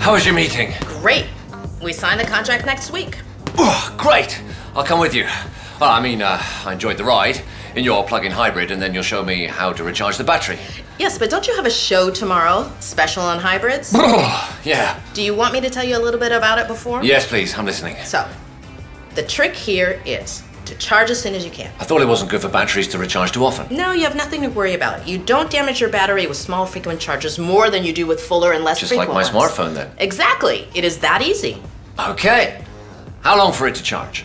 How was your meeting? Great. We sign the contract next week. Oh, great. I'll come with you. Well, I enjoyed the ride in your plug-in hybrid, and then you'll show me how to recharge the battery. Yes, but don't you have a show tomorrow, special on hybrids? Oh, yeah. Do you want me to tell you a little bit about it before? Yes, please. I'm listening. So, the trick here is to charge as soon as you can. I thought it wasn't good for batteries to recharge too often. No, you have nothing to worry about. You don't damage your battery with small frequent charges more than you do with fuller and less frequent Just like my ones. smartphone, then. Exactly. It is that easy. Okay. How long for it to charge?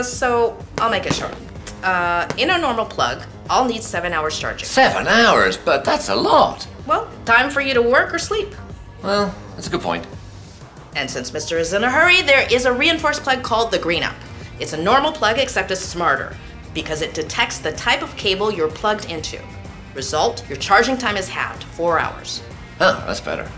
So I'll make it short. In a normal plug, I'll need 7 hours charging. 7 hours? But that's a lot. Well, time for you to work or sleep. Well, that's a good point. And since Mr. is in a hurry, there is a reinforced plug called the Green Up. It's a normal plug except it's smarter because it detects the type of cable you're plugged into. Result, your charging time is halved, 4 hours. Oh, that's better.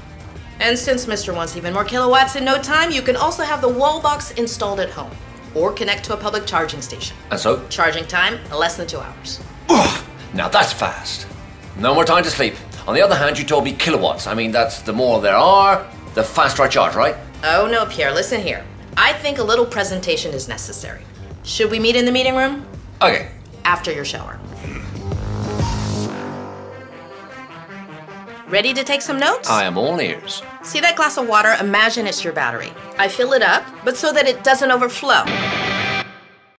And since Mr. wants even more kilowatts in no time, you can also have the wall box installed at home or connect to a public charging station. And so? Charging time, less than 2 hours. Now that's fast. No more time to sleep. On the other hand, you told me kilowatts. I mean, that's the more there are, the faster I charge, right? Oh no, Pierre, listen here. I think a little presentation is necessary. Should we meet in the meeting room? Okay. After your shower. Ready to take some notes? I am all ears. See that glass of water? Imagine it's your battery. I fill it up, but so that it doesn't overflow.